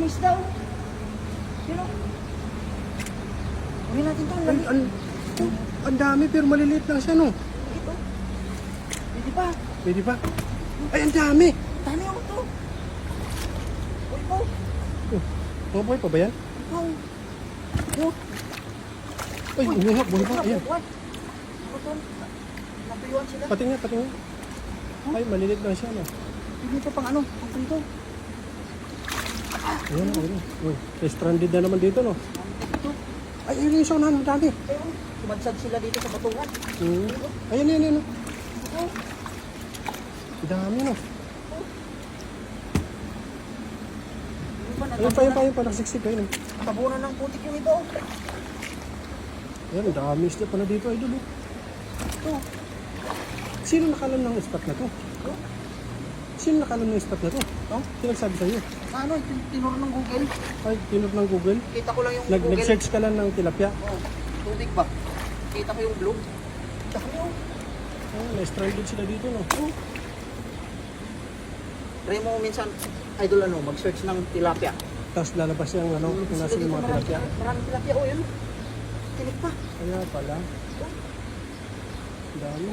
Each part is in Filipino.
daming isda, oh. Yun, oh. Kunin natin to, ang lami. Ang dami pero maliliit lang siya, no? Ito. Pwede pa. Pwede ba? Ay, ang dami! Dami ako to. Uy, ikaw. Mga buhay pa ba yan? Ikaw. Yo. Ay, umuha, buhay pa. Ayan. Ako to. Natuyuan sila. Pati nga. Ay, maliliit lang siya, no? Pwede pa pang ano, pang prito. Ayan, ayun. Uy, stranded na naman dito, no? Ito. Ay, ayun yung saunahan, ang dami. Ayun. Sumadsad sila dito sa batungan. Ayan. Ito. Ang dami, no? Ano ba, Ayun pa, nagsiksik, ayun. tabunan ng putik yung ito. Ayan, ang dami isda pala dito, idol, oh. Ito. Sino nakalam ng spot na to? Sino nakalam ng spot na to? No? Sino nagsabi sa'yo? Ano, tinuro ng Google. Ay, tinod ng Google. Kita ko lang yung Google. Nag-search ka lang ng tilapia. Oh, tubig ba? Kita ko yung globe. Dami, oh. Oh, na-stranded sila dito, no? Try mo minsan, idol ano, mag-search ng tilapia. Tapos lalabas yung ano, kung nasa yung mga tilapia. Maraming tilapia, oh yun. Tinik pa. Kaya pala. Ang dami.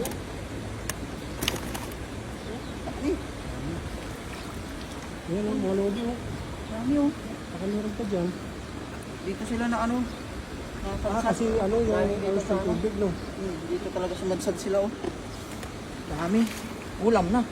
Dami. Ayan, oh, mga lodi, oh. Dami, oh. Baka meron pa dyan. Dito sila na ano. Kasi ano, yung alas ng tubig, no? Dito talaga sumadsad sila, oh. Dami. Ulam na.